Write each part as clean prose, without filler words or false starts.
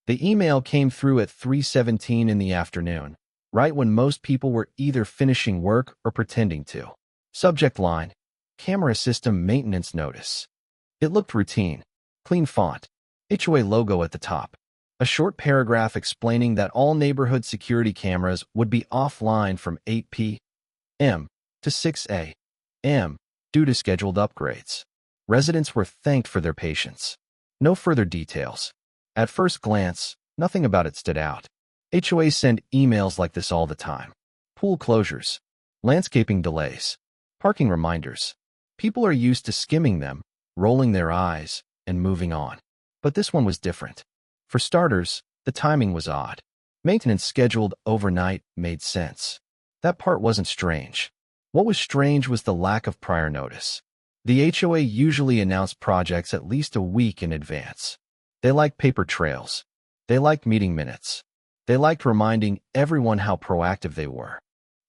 The email came through at 3:17 in the afternoon, right when most people were either finishing work or pretending to. Subject line: Camera System Maintenance Notice. It looked routine. Clean font. HOA logo at the top. A short paragraph explaining that all neighborhood security cameras would be offline from 8 p.m. to 6 a.m. due to scheduled upgrades. Residents were thanked for their patience. No further details. At first glance, nothing about it stood out. HOAs send emails like this all the time. Pool closures, landscaping delays, parking reminders. People are used to skimming them, rolling their eyes, and moving on. But this one was different. For starters, the timing was odd. Maintenance scheduled overnight made sense. That part wasn't strange. What was strange was the lack of prior notice. The HOA usually announced projects at least a week in advance. They liked paper trails. They liked meeting minutes. They liked reminding everyone how proactive they were.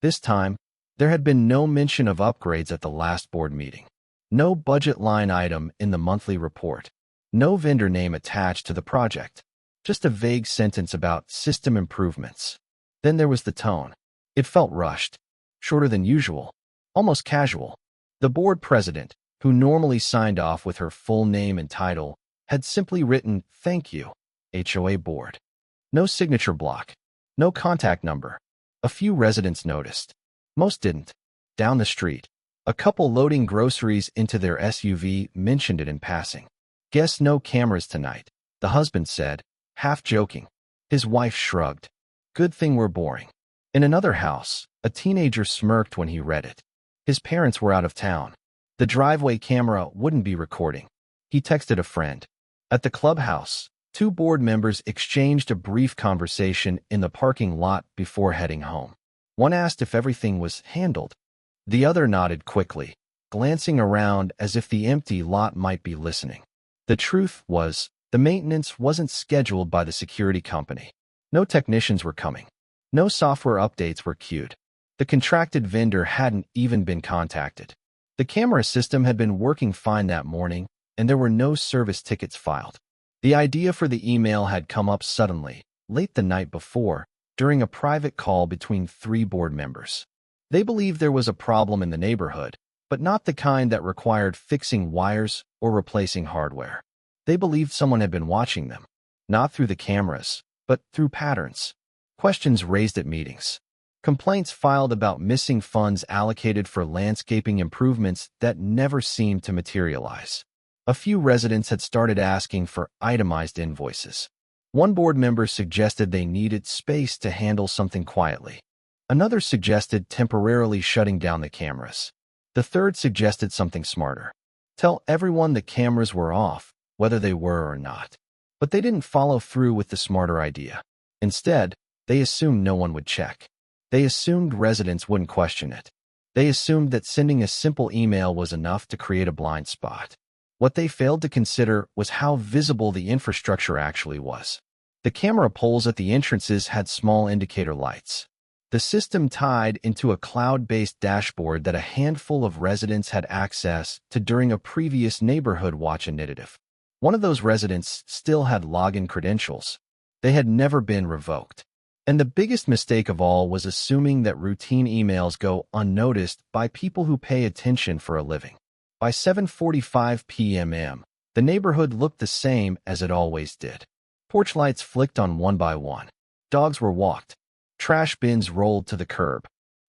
This time, there had been no mention of upgrades at the last board meeting. No budget line item in the monthly report. No vendor name attached to the project. Just a vague sentence about system improvements. Then there was the tone. It felt rushed, shorter than usual, almost casual. The board president, who normally signed off with her full name and title, had simply written, "Thank you, HOA board." No signature block. No contact number. A few residents noticed. Most didn't. Down the street, a couple loading groceries into their SUV mentioned it in passing. "Guess no cameras tonight," the husband said, half joking. His wife shrugged. "Good thing we're boring." In another house, a teenager smirked when he read it. His parents were out of town. The driveway camera wouldn't be recording. He texted a friend. At the clubhouse, two board members exchanged a brief conversation in the parking lot before heading home. One asked if everything was handled. The other nodded quickly, glancing around as if the empty lot might be listening. The truth was, the maintenance wasn't scheduled by the security company. No technicians were coming. No software updates were queued. The contracted vendor hadn't even been contacted. The camera system had been working fine that morning, and there were no service tickets filed. The idea for the email had come up suddenly, late the night before, during a private call between three board members. They believed there was a problem in the neighborhood, but not the kind that required fixing wires or replacing hardware. They believed someone had been watching them, not through the cameras, but through patterns. Questions raised at meetings. Complaints filed about missing funds allocated for landscaping improvements that never seemed to materialize. A few residents had started asking for itemized invoices. One board member suggested they needed space to handle something quietly. Another suggested temporarily shutting down the cameras. The third suggested something smarter. Tell everyone the cameras were off, whether they were or not. But they didn't follow through with the smarter idea. Instead, they assumed no one would check. They assumed residents wouldn't question it. They assumed that sending a simple email was enough to create a blind spot. What they failed to consider was how visible the infrastructure actually was. The camera poles at the entrances had small indicator lights. The system tied into a cloud-based dashboard that a handful of residents had access to during a previous neighborhood watch initiative. One of those residents still had login credentials. They had never been revoked. And the biggest mistake of all was assuming that routine emails go unnoticed by people who pay attention for a living. By 7:45 p.m., the neighborhood looked the same as it always did. Porch lights flicked on one by one. Dogs were walked. Trash bins rolled to the curb.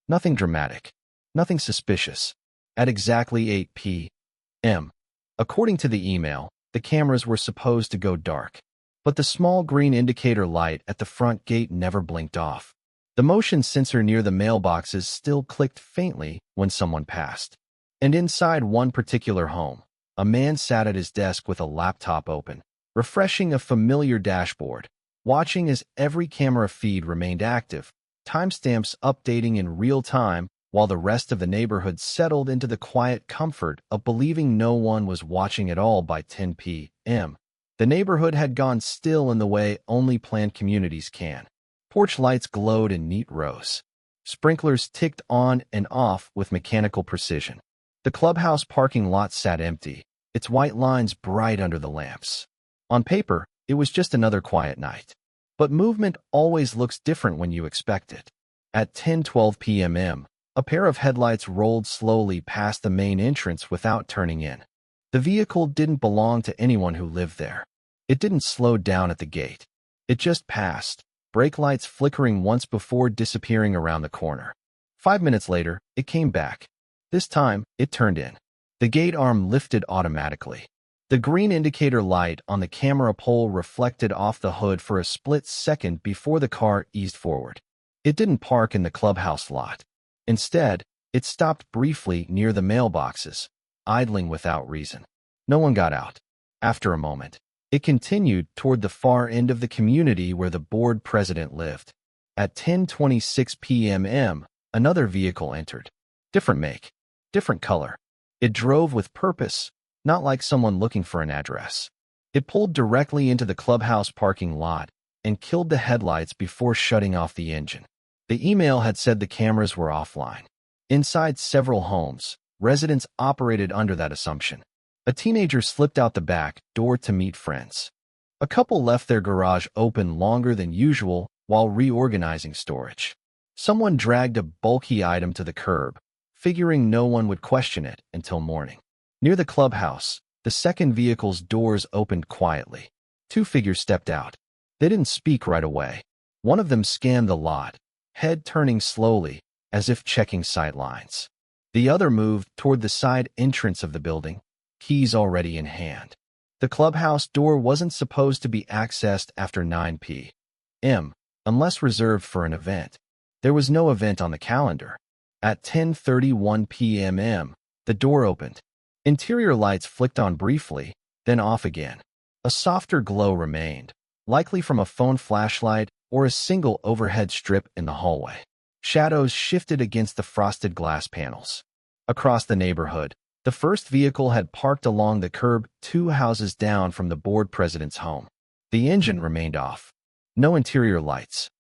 Nothing dramatic. Nothing suspicious. At exactly 8 p.m., according to the email, the cameras were supposed to go dark. But the small green indicator light at the front gate never blinked off. The motion sensor near the mailboxes still clicked faintly when someone passed. And inside one particular home, a man sat at his desk with a laptop open, refreshing a familiar dashboard, watching as every camera feed remained active, timestamps updating in real time, while the rest of the neighborhood settled into the quiet comfort of believing no one was watching at all by 10 p.m. The neighborhood had gone still in the way only planned communities can. Porch lights glowed in neat rows. Sprinklers ticked on and off with mechanical precision. The clubhouse parking lot sat empty, its white lines bright under the lamps. On paper, It was just another quiet night. But movement always looks different when you expect it. At 10:12 p.m., a pair of headlights rolled slowly past the main entrance without turning in. The vehicle didn't belong to anyone who lived there. It didn't slow down at the gate. It just passed, brake lights flickering once before disappearing around the corner. 5 minutes later, it came back. This time, it turned in. The gate arm lifted automatically. The green indicator light on the camera pole reflected off the hood for a split second before the car eased forward. It didn't park in the clubhouse lot. Instead, it stopped briefly near the mailboxes, idling without reason. No one got out. After a moment, it continued toward the far end of the community where the board president lived. At 10:26 p.m., another vehicle entered. Different make, different color. It drove with purpose, not like someone looking for an address. It pulled directly into the clubhouse parking lot and killed the headlights before shutting off the engine. The email had said the cameras were offline. Inside several homes, residents operated under that assumption. A teenager slipped out the back door to meet friends. A couple left their garage open longer than usual while reorganizing storage. Someone dragged a bulky item to the curb, figuring no one would question it until morning. Near the clubhouse, the second vehicle's doors opened quietly. Two figures stepped out. They didn't speak right away. One of them scanned the lot, head turning slowly, as if checking sight lines. The other moved toward the side entrance of the building, keys already in hand. The clubhouse door wasn't supposed to be accessed after 9 p.m., unless reserved for an event. There was no event on the calendar. At 10:31 p.m., the door opened. Interior lights flicked on briefly, then off again. A softer glow remained, likely from a phone flashlight or a single overhead strip in the hallway. Shadows shifted against the frosted glass panels. Across the neighborhood, the first vehicle had parked along the curb 2 houses down from the board president's home. The engine remained off. No interior lights.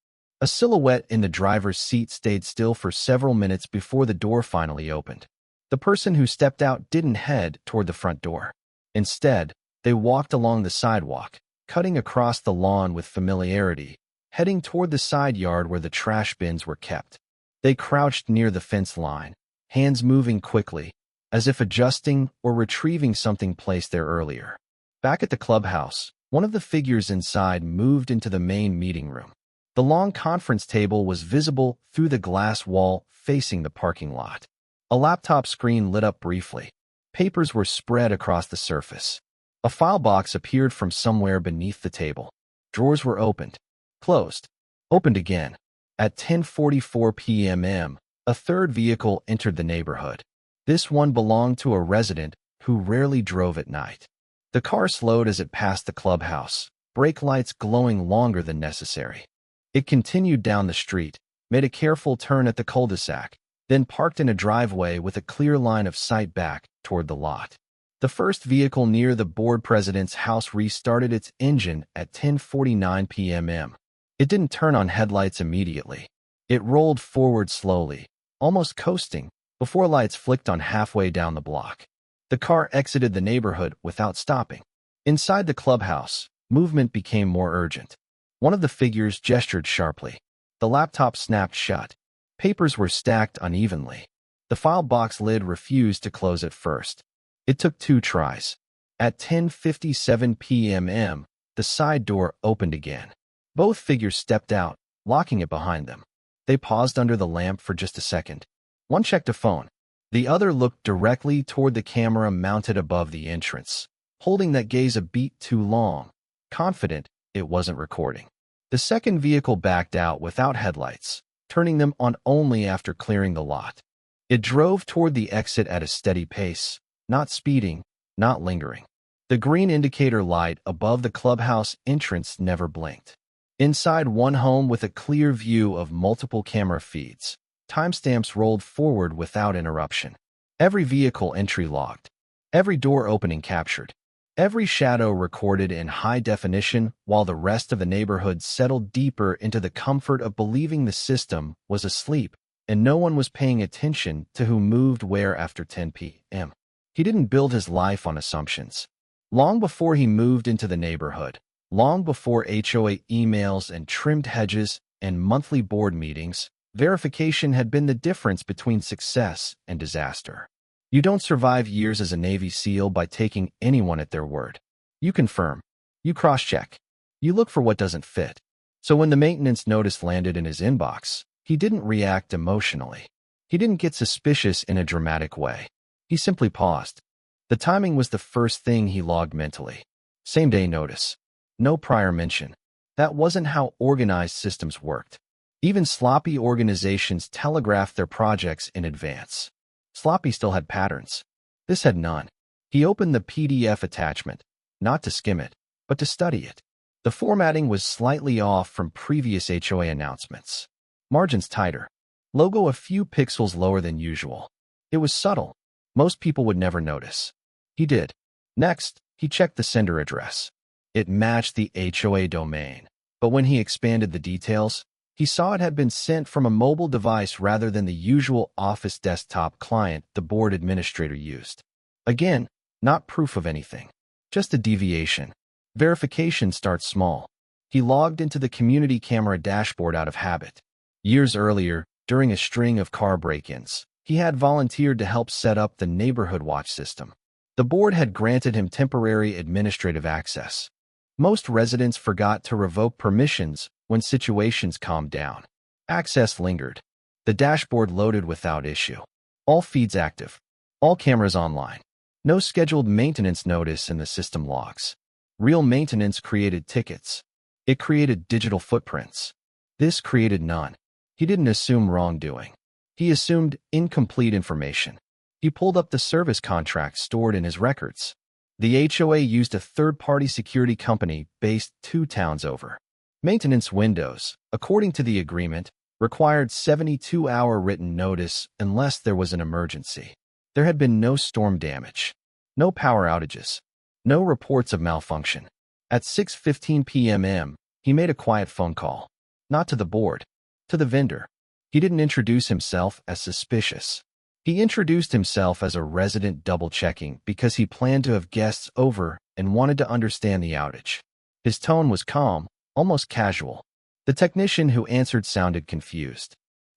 A silhouette in the driver's seat stayed still for several minutes before the door finally opened. The person who stepped out didn't head toward the front door. Instead, they walked along the sidewalk, cutting across the lawn with familiarity, heading toward the side yard where the trash bins were kept. They crouched near the fence line, hands moving quickly, as if adjusting or retrieving something placed there earlier. Back at the clubhouse, one of the figures inside moved into the main meeting room. The long conference table was visible through the glass wall facing the parking lot. A laptop screen lit up briefly. Papers were spread across the surface. A file box appeared from somewhere beneath the table. Drawers were opened, closed, opened again. At 10:44 p.m., a third vehicle entered the neighborhood. This one belonged to a resident who rarely drove at night. The car slowed as it passed the clubhouse, brake lights glowing longer than necessary. It continued down the street, made a careful turn at the cul-de-sac, then parked in a driveway with a clear line of sight back toward the lot. The first vehicle near the board president's house restarted its engine at 10:49 p.m. It didn't turn on headlights immediately. It rolled forward slowly, almost coasting, before lights flicked on halfway down the block. The car exited the neighborhood without stopping. Inside the clubhouse, movement became more urgent. One of the figures gestured sharply. The laptop snapped shut. Papers were stacked unevenly. The file box lid refused to close at first. It took 2 tries. At 10:57 p.m., the side door opened again. Both figures stepped out, locking it behind them. They paused under the lamp for just a second. One checked a phone. The other looked directly toward the camera mounted above the entrance, holding that gaze a beat too long, confident it wasn't recording. The second vehicle backed out without headlights, turning them on only after clearing the lot. It drove toward the exit at a steady pace, not speeding, not lingering. The green indicator light above the clubhouse entrance never blinked. Inside one home with a clear view of multiple camera feeds, timestamps rolled forward without interruption. Every vehicle entry logged. Every door opening captured. Every shadow recorded in high definition while the rest of the neighborhood settled deeper into the comfort of believing the system was asleep and no one was paying attention to who moved where after 10 p.m. He didn't build his life on assumptions. Long before he moved into the neighborhood, Long before HOA emails and trimmed hedges and monthly board meetings, verification had been the difference between success and disaster. You don't survive years as a Navy SEAL by taking anyone at their word. You confirm. You cross-check. You look for what doesn't fit. So when the maintenance notice landed in his inbox, he didn't react emotionally. He didn't get suspicious in a dramatic way. He simply paused. The timing was the first thing he logged mentally. Same-day notice. No prior mention. That wasn't how organized systems worked. Even sloppy organizations telegraphed their projects in advance. Sloppy still had patterns. This had none. He opened the PDF attachment, not to skim it, but to study it. The formatting was slightly off from previous HOA announcements. Margins tighter. Logo a few pixels lower than usual. It was subtle. Most people would never notice. He did. Next, he checked the sender address. It matched the HOA domain. But when he expanded the details, he saw it had been sent from a mobile device rather than the usual office desktop client the board administrator used. Again, not proof of anything. Just a deviation. Verification starts small. He logged into the community camera dashboard out of habit. Years earlier, during a string of car break-ins, he had volunteered to help set up the neighborhood watch system. The board had granted him temporary administrative access. Most residents forgot to revoke permissions when situations calmed down. Access lingered. The dashboard loaded without issue. All feeds active. All cameras online. No scheduled maintenance notice in the system logs. Real maintenance created tickets. It created digital footprints. This created none. He didn't assume wrongdoing. He assumed incomplete information. He pulled up the service contract stored in his records. The HOA used a third-party security company based 2 towns over. Maintenance windows, according to the agreement, required 72-hour written notice unless there was an emergency. There had been no storm damage, no power outages, no reports of malfunction. At 6:15 p.m., he made a quiet phone call. Not to the board, to the vendor. He didn't introduce himself as suspicious. He introduced himself as a resident double-checking because he planned to have guests over and wanted to understand the outage. His tone was calm, almost casual. The technician who answered sounded confused.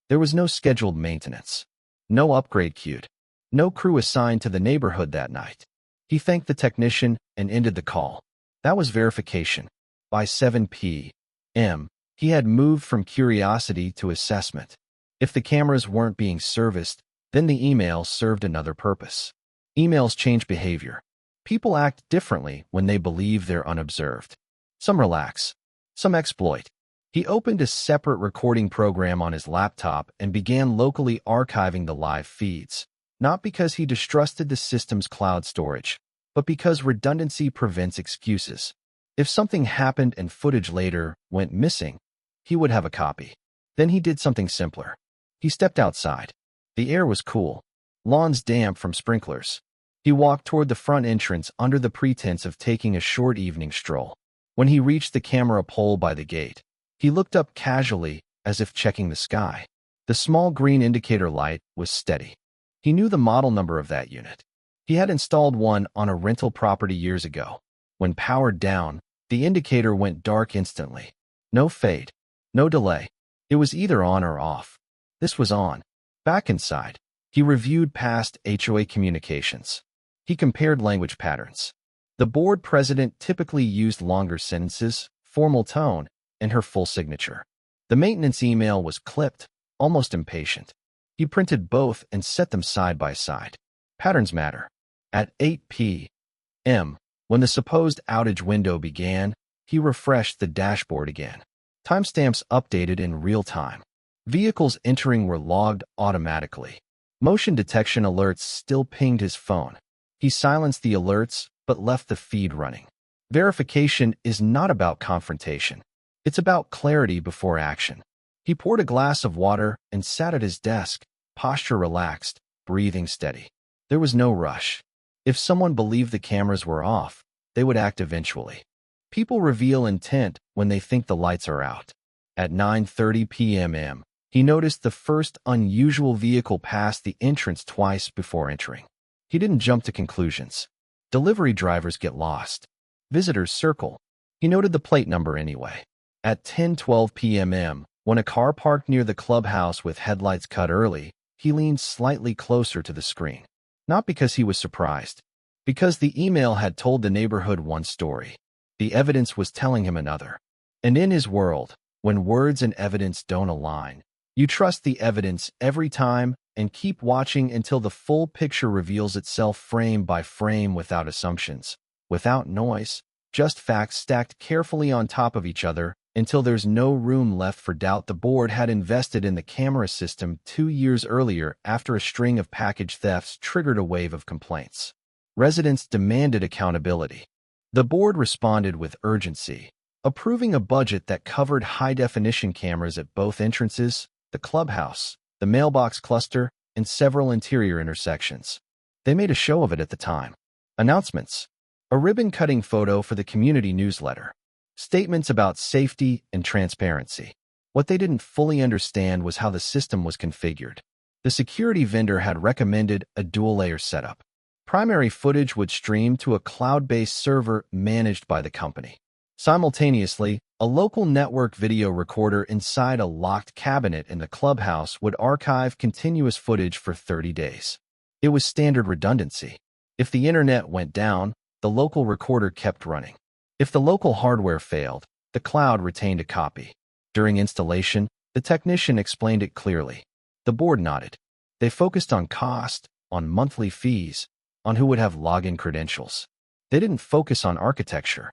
There was no scheduled maintenance. No upgrade queued. No crew assigned to the neighborhood that night. He thanked the technician and ended the call. That was verification. By 7 p.m., he had moved from curiosity to assessment. If the cameras weren't being serviced, then the email served another purpose. Emails change behavior. People act differently when they believe they're unobserved. Some relax. Some exploit. He opened a separate recording program on his laptop and began locally archiving the live feeds. Not because he distrusted the system's cloud storage, but because redundancy prevents excuses. If something happened and footage later went missing, he would have a copy. Then he did something simpler. He stepped outside. The air was cool. Lawns damp from sprinklers. He walked toward the front entrance under the pretense of taking a short evening stroll. When he reached the camera pole by the gate, he looked up casually as if checking the sky. The small green indicator light was steady. He knew the model number of that unit. He had installed one on a rental property years ago. When powered down, the indicator went dark instantly. No fade. No delay. It was either on or off. This was on. Back inside, he reviewed past HOA communications. He compared language patterns. The board president typically used longer sentences, formal tone, and her full signature. The maintenance email was clipped, almost impatient. He printed both and set them side by side. Patterns matter. At 8 p.m., when the supposed outage window began, he refreshed the dashboard again. Timestamps updated in real time. Vehicles entering were logged automatically. Motion detection alerts still pinged his phone. He silenced the alerts, but left the feed running. Verification is not about confrontation. It's about clarity before action. He poured a glass of water and sat at his desk, posture relaxed, breathing steady. There was no rush. If someone believed the cameras were off, they would act eventually. People reveal intent when they think the lights are out. At 9:30 p.m., he noticed the first unusual vehicle pass the entrance twice before entering. He didn't jump to conclusions. Delivery drivers get lost. Visitors circle. He noted the plate number anyway. At 10:12 p.m., when a car parked near the clubhouse with headlights cut early, he leaned slightly closer to the screen. Not because he was surprised, because the email had told the neighborhood one story. The evidence was telling him another. And in his world, when words and evidence don't align, you trust the evidence every time and keep watching until the full picture reveals itself frame by frame without assumptions, without noise, just facts stacked carefully on top of each other until there's no room left for doubt. The board had invested in the camera system 2 years earlier after a string of package thefts triggered a wave of complaints. Residents demanded accountability. The board responded with urgency, approving a budget that covered high-definition cameras at both entrances, the clubhouse, the mailbox cluster, and several interior intersections. They made a show of it at the time. Announcements. A ribbon-cutting photo for the community newsletter. Statements about safety and transparency. What they didn't fully understand was how the system was configured. The security vendor had recommended a dual-layer setup. Primary footage would stream to a cloud-based server managed by the company. Simultaneously, a local network video recorder inside a locked cabinet in the clubhouse would archive continuous footage for 30 days. It was standard redundancy. If the internet went down, the local recorder kept running. If the local hardware failed, the cloud retained a copy. During installation, the technician explained it clearly. The board nodded. They focused on cost, on monthly fees, on who would have login credentials. They didn't focus on architecture.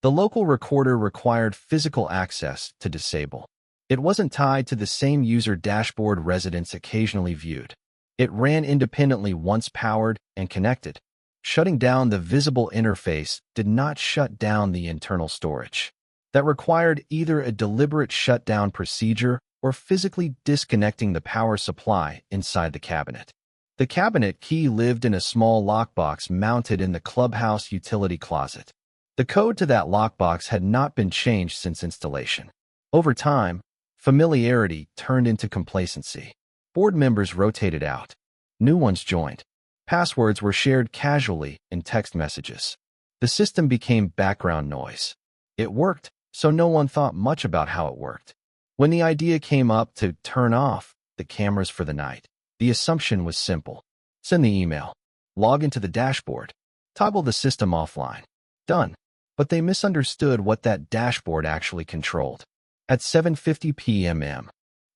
The local recorder required physical access to disable. It wasn't tied to the same user dashboard residents occasionally viewed. It ran independently once powered and connected. Shutting down the visible interface did not shut down the internal storage. That required either a deliberate shutdown procedure or physically disconnecting the power supply inside the cabinet. The cabinet key lived in a small lockbox mounted in the clubhouse utility closet. The code to that lockbox had not been changed since installation. Over time, familiarity turned into complacency. Board members rotated out. New ones joined. Passwords were shared casually in text messages. The system became background noise. It worked, so no one thought much about how it worked. When the idea came up to turn off the cameras for the night, the assumption was simple. Send the email. Log into the dashboard. Toggle the system offline. Done. But they misunderstood what that dashboard actually controlled. At 7:50 p.m.,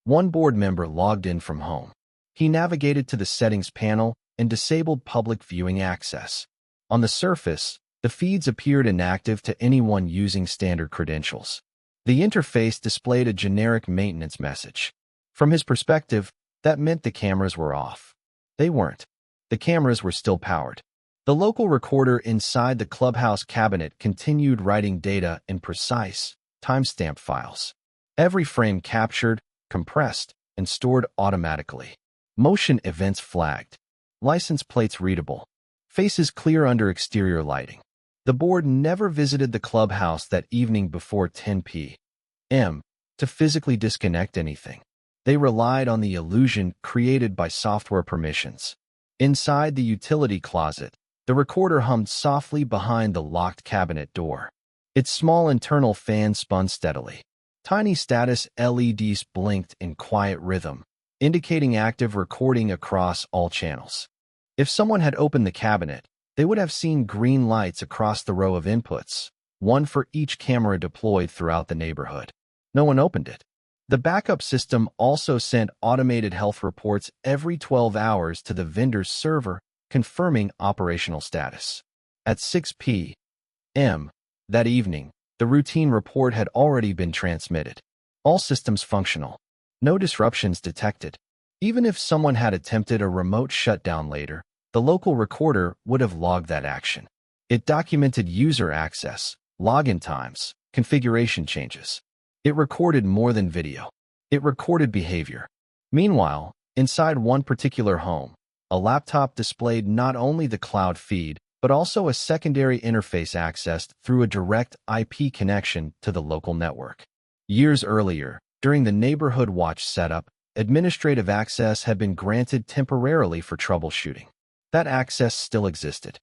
one board member logged in from home. He navigated to the settings panel and disabled public viewing access. On the surface, the feeds appeared inactive to anyone using standard credentials. The interface displayed a generic maintenance message. From his perspective, that meant the cameras were off. They weren't. The cameras were still powered. The local recorder inside the clubhouse cabinet continued writing data in precise, timestamped files. Every frame captured, compressed, and stored automatically. Motion events flagged. License plates readable. Faces clear under exterior lighting. The board never visited the clubhouse that evening before 10 p.m. to physically disconnect anything. They relied on the illusion created by software permissions. Inside the utility closet, the recorder hummed softly behind the locked cabinet door. Its small internal fan spun steadily. Tiny status LEDs blinked in quiet rhythm, indicating active recording across all channels. If someone had opened the cabinet, they would have seen green lights across the row of inputs, one for each camera deployed throughout the neighborhood. No one opened it. The backup system also sent automated health reports every 12 hours to the vendor's server, confirming operational status. At 6 p.m. that evening, the routine report had already been transmitted. All systems functional. No disruptions detected. Even if someone had attempted a remote shutdown later, the local recorder would have logged that action. It documented user access, login times, configuration changes. It recorded more than video. It recorded behavior. Meanwhile, inside one particular home, a laptop displayed not only the cloud feed, but also a secondary interface accessed through a direct IP connection to the local network. Years earlier, during the neighborhood watch setup, administrative access had been granted temporarily for troubleshooting. That access still existed.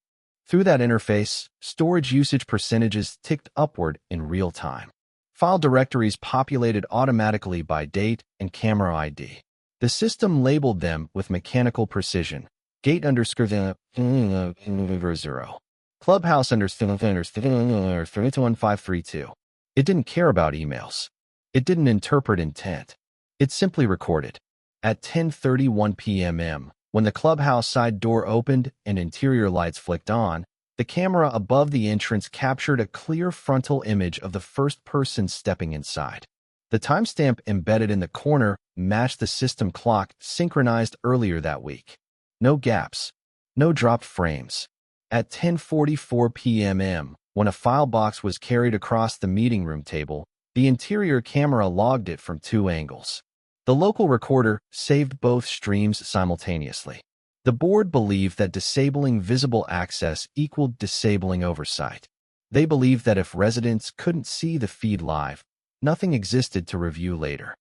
Through that interface, storage usage percentages ticked upward in real time. File directories populated automatically by date and camera ID. The system labeled them with mechanical precision. Gate underscore 0. Clubhouse underscore 31532. It didn't care about emails. It didn't interpret intent. It simply recorded. At 10:31 p.m., when the clubhouse side door opened and interior lights flicked on, the camera above the entrance captured a clear frontal image of the first person stepping inside. The timestamp embedded in the corner matched the system clock synchronized earlier that week. No gaps. No dropped frames. At 10:44 p.m., when a file box was carried across the meeting room table, the interior camera logged it from 2 angles. The local recorder saved both streams simultaneously. The board believed that disabling visible access equaled disabling oversight. They believed that if residents couldn't see the feed live, nothing existed to review later.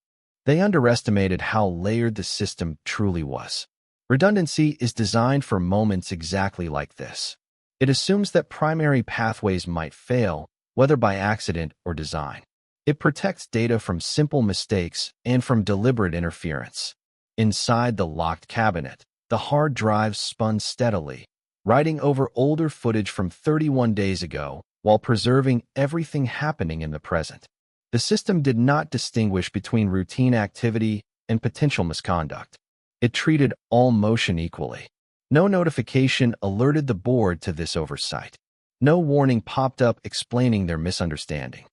They underestimated how layered the system truly was. Redundancy is designed for moments exactly like this. It assumes that primary pathways might fail, whether by accident or design. It protects data from simple mistakes and from deliberate interference. Inside the locked cabinet, the hard drive spun steadily, writing over older footage from 31 days ago while preserving everything happening in the present. The system did not distinguish between routine activity and potential misconduct. It treated all motion equally. No notification alerted the board to this oversight. No warning popped up explaining their misunderstanding.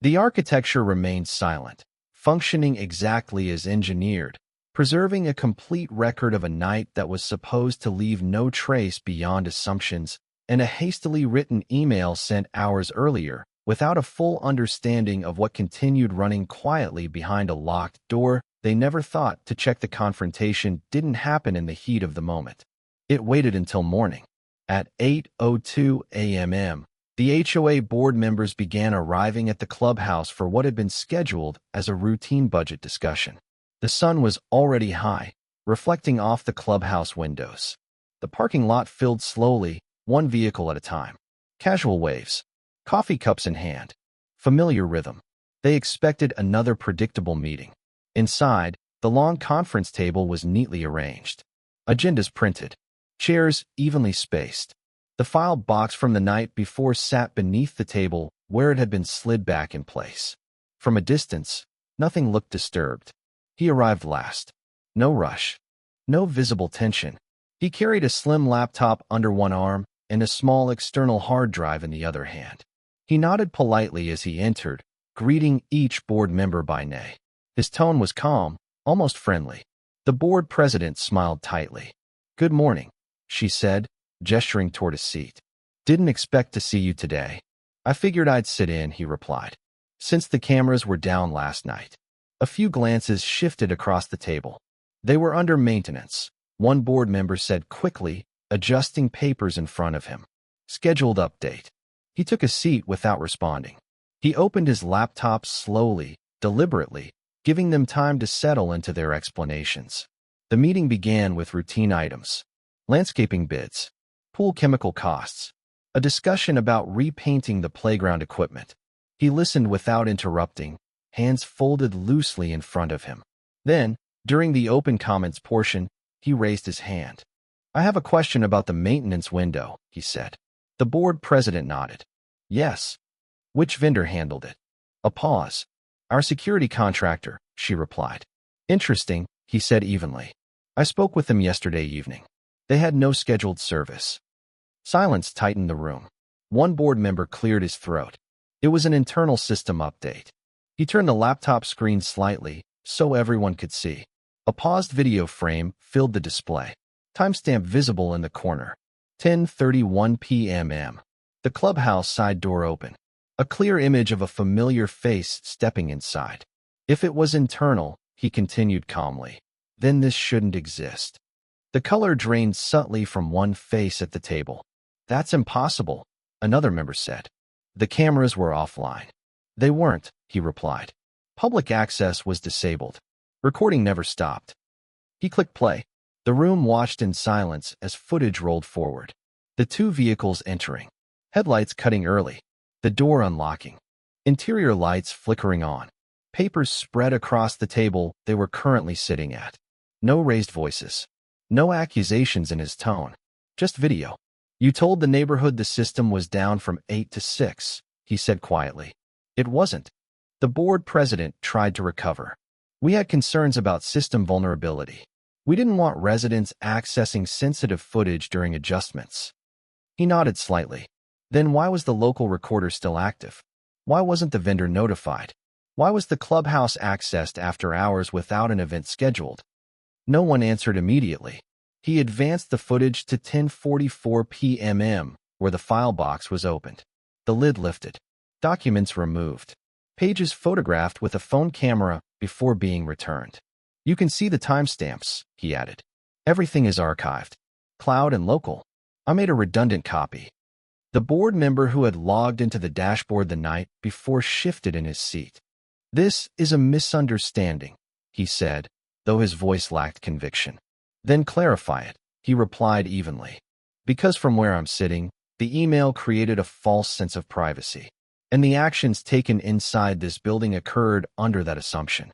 The architecture remained silent, functioning exactly as engineered, preserving a complete record of a night that was supposed to leave no trace beyond assumptions and a hastily written email sent hours earlier without a full understanding of what continued running quietly behind a locked door. They never thought to check the confrontation didn't happen in the heat of the moment. It waited until morning. At 8:02 a.m., the HOA board members began arriving at the clubhouse for what had been scheduled as a routine budget discussion. The sun was already high, reflecting off the clubhouse windows. The parking lot filled slowly, one vehicle at a time. Casual waves. Coffee cups in hand. Familiar rhythm. They expected another predictable meeting. Inside, the long conference table was neatly arranged. Agendas printed. Chairs evenly spaced. The file box from the night before sat beneath the table where it had been slid back in place. From a distance, nothing looked disturbed. He arrived last. No rush. No visible tension. He carried a slim laptop under one arm and a small external hard drive in the other hand. He nodded politely as he entered, greeting each board member by name. His tone was calm, almost friendly. The board president smiled tightly. "Good morning," she said, gesturing toward a seat. "Didn't expect to see you today." "I figured I'd sit in," he replied, "since the cameras were down last night." A few glances shifted across the table. They were under maintenance, one board member said quickly, adjusting papers in front of him. "Scheduled update." He took a seat without responding. He opened his laptop slowly, deliberately, giving them time to settle into their explanations. The meeting began with routine items. Landscaping bids. Pool chemical costs. A discussion about repainting the playground equipment. He listened without interrupting, hands folded loosely in front of him. Then, during the open comments portion, he raised his hand. "I have a question about the maintenance window," he said. The board president nodded. "Yes." "Which vendor handled it?" A pause. "Our security contractor," she replied. "Interesting," he said evenly. "I spoke with them yesterday evening. They had no scheduled service." Silence tightened the room. One board member cleared his throat. It was an internal system update. He turned the laptop screen slightly so everyone could see. A paused video frame filled the display. Timestamp visible in the corner. 10:31 p.m. The clubhouse side door open. A clear image of a familiar face stepping inside. "If it was internal," he continued calmly, "then this shouldn't exist." The color drained subtly from one face at the table. "That's impossible," another member said. "The cameras were offline." "They weren't," he replied. "Public access was disabled. Recording never stopped." He clicked play. The room watched in silence as footage rolled forward. The two vehicles entering. Headlights cutting early. The door unlocking. Interior lights flickering on. Papers spread across the table they were currently sitting at. No raised voices. No accusations in his tone. Just video. "You told the neighborhood the system was down from 8 to 6, he said quietly. "It wasn't." The board president tried to recover. "We had concerns about system vulnerability. We didn't want residents accessing sensitive footage during adjustments." He nodded slightly. "Then why was the local recorder still active? Why wasn't the vendor notified? Why was the clubhouse accessed after hours without an event scheduled?" No one answered immediately. He advanced the footage to 10:44 p.m., where the file box was opened. The lid lifted. Documents removed. Pages photographed with a phone camera before being returned. "You can see the timestamps," he added. "Everything is archived. Cloud and local. I made a redundant copy." The board member who had logged into the dashboard the night before shifted in his seat. "This is a misunderstanding," he said, though his voice lacked conviction. "Then clarify it," he replied evenly. "Because from where I'm sitting, the email created a false sense of privacy, and the actions taken inside this building occurred under that assumption."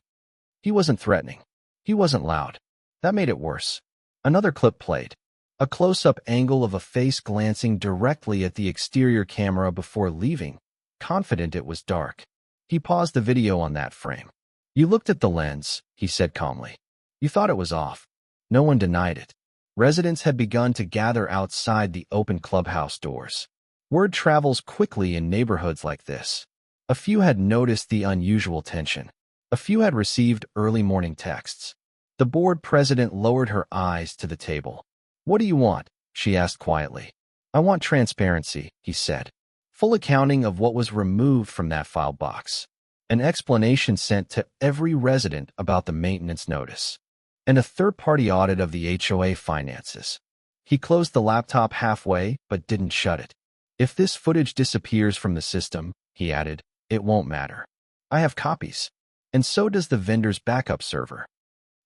He wasn't threatening. He wasn't loud. That made it worse. Another clip played. A close-up angle of a face glancing directly at the exterior camera before leaving, confident it was dark. He paused the video on that frame. "You looked at the lens," he said calmly. "You thought it was off." No one denied it. Residents had begun to gather outside the open clubhouse doors. Word travels quickly in neighborhoods like this. A few had noticed the unusual tension. A few had received early morning texts. The board president lowered her eyes to the table. "What do you want?" she asked quietly. "I want transparency," he said. "Full accounting of what was removed from that file box. An explanation sent to every resident about the maintenance notice. And a third-party audit of the HOA finances." He closed the laptop halfway, but didn't shut it. "If this footage disappears from the system," he added, "it won't matter. I have copies. And so does the vendor's backup server."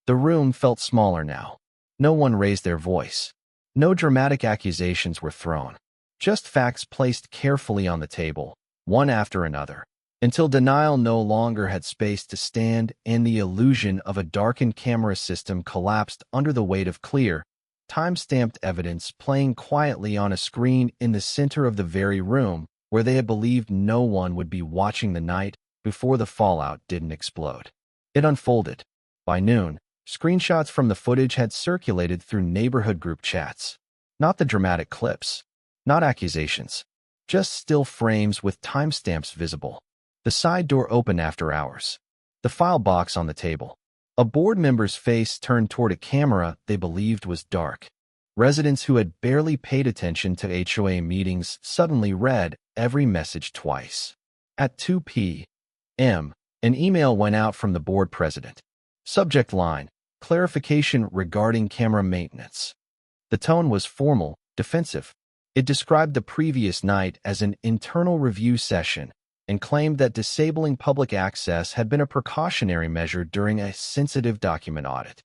The room felt smaller now. No one raised their voice. No dramatic accusations were thrown. Just facts placed carefully on the table, one after another, until denial no longer had space to stand and the illusion of a darkened camera system collapsed under the weight of clear, time-stamped evidence playing quietly on a screen in the center of the very room where they had believed no one would be watching the night before the fallout didn't explode. It unfolded. By noon, screenshots from the footage had circulated through neighborhood group chats. Not the dramatic clips. Not accusations. Just still frames with timestamps visible. The side door open after hours. The file box on the table. A board member's face turned toward a camera they believed was dark. Residents who had barely paid attention to HOA meetings suddenly read every message twice. At 2 p.m., an email went out from the board president. Subject line: clarification regarding camera maintenance. The tone was formal, defensive. It described the previous night as an internal review session and claimed that disabling public access had been a precautionary measure during a sensitive document audit.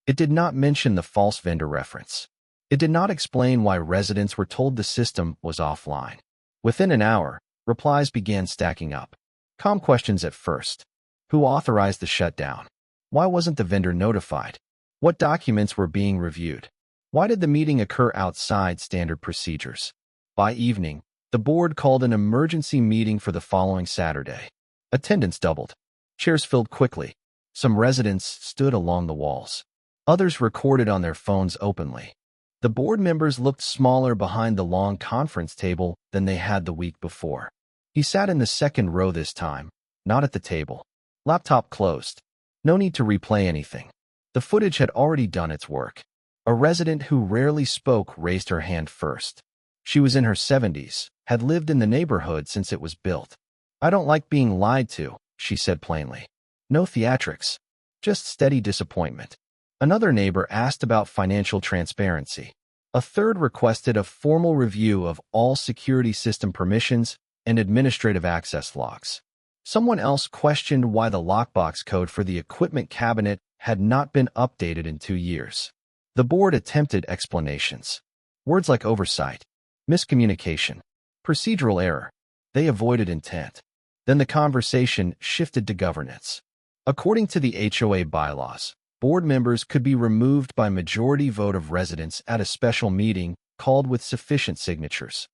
It did not mention the false vendor reference. It did not explain why residents were told the system was offline. Within an hour, replies began stacking up. Calm questions at first. Who authorized the shutdown? Why wasn't the vendor notified? What documents were being reviewed? Why did the meeting occur outside standard procedures? By evening, the board called an emergency meeting for the following Saturday. Attendance doubled. Chairs filled quickly. Some residents stood along the walls. Others recorded on their phones openly. The board members looked smaller behind the long conference table than they had the week before. He sat in the second row this time, not at the table. Laptop closed. No need to replay anything. The footage had already done its work. A resident who rarely spoke raised her hand first. She was in her 70s, had lived in the neighborhood since it was built. "I don't like being lied to," she said plainly. No theatrics, just steady disappointment. Another neighbor asked about financial transparency. A third requested a formal review of all security system permissions and administrative access logs. Someone else questioned why the lockbox code for the equipment cabinet had not been updated in 2 years. The board attempted explanations. Words like oversight, Miscommunication. Procedural error. They avoided intent. Then the conversation shifted to governance. According to the HOA bylaws, board members could be removed by majority vote of residents at a special meeting called with sufficient signatures.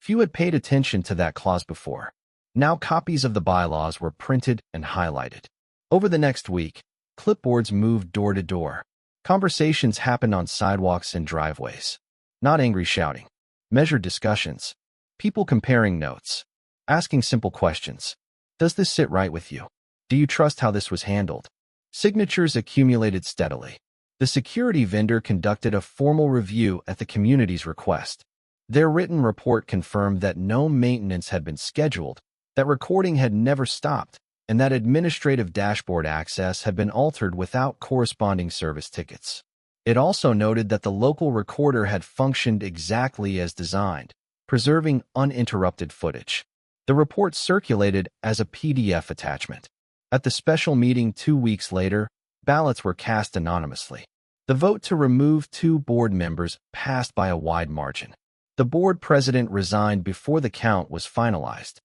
Few had paid attention to that clause before. Now copies of the bylaws were printed and highlighted. Over the next week, clipboards moved door to door. Conversations happened on sidewalks and driveways. Not angry shouting. Measured discussions. People comparing notes. Asking simple questions. Does this sit right with you? Do you trust how this was handled? Signatures accumulated steadily. The security vendor conducted a formal review at the community's request. Their written report confirmed that no maintenance had been scheduled, that recording had never stopped, and that administrative dashboard access had been altered without corresponding service tickets. It also noted that the local recorder had functioned exactly as designed, preserving uninterrupted footage. The report circulated as a PDF attachment. At the special meeting 2 weeks later, ballots were cast anonymously. The vote to remove 2 board members passed by a wide margin. The board president resigned before the count was finalized.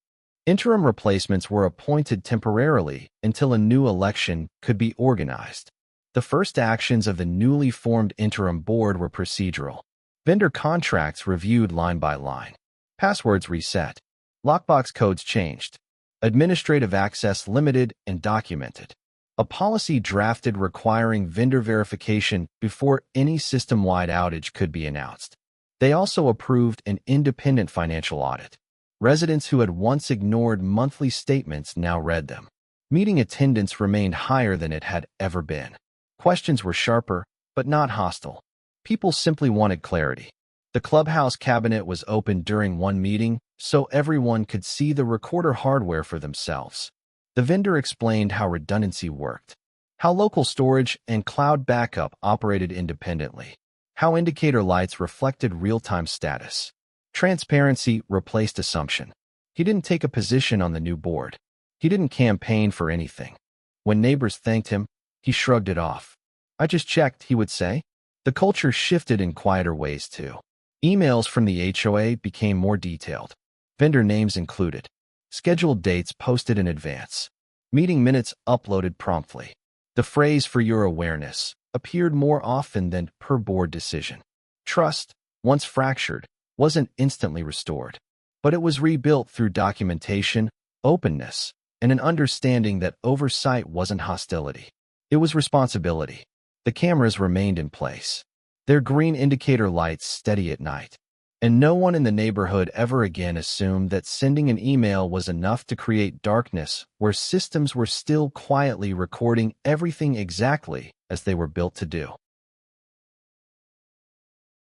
Interim replacements were appointed temporarily until a new election could be organized. The first actions of the newly formed interim board were procedural. Vendor contracts reviewed line by line. Passwords reset. Lockbox codes changed. Administrative access limited and documented. A policy drafted requiring vendor verification before any system-wide outage could be announced. They also approved an independent financial audit. Residents who had once ignored monthly statements now read them. Meeting attendance remained higher than it had ever been. Questions were sharper, but not hostile. People simply wanted clarity. The Clubhouse cabinet was opened during one meeting, so everyone could see the recorder hardware for themselves. The vendor explained how redundancy worked, how local storage and cloud backup operated independently, how indicator lights reflected real-time status. Transparency replaced assumption. He didn't take a position on the new board. He didn't campaign for anything. When neighbors thanked him, he shrugged it off. "I just checked," he would say. The culture shifted in quieter ways too. Emails from the HOA became more detailed. Vendor names included. Scheduled dates posted in advance. Meeting minutes uploaded promptly. The phrase "for your awareness" appeared more often than "per board decision." Trust, once fractured, wasn't instantly restored, but it was rebuilt through documentation, openness, and an understanding that oversight wasn't hostility. It was responsibility. The cameras remained in place, their green indicator lights steady at night, and no one in the neighborhood ever again assumed that sending an email was enough to create darkness where systems were still quietly recording everything exactly as they were built to do.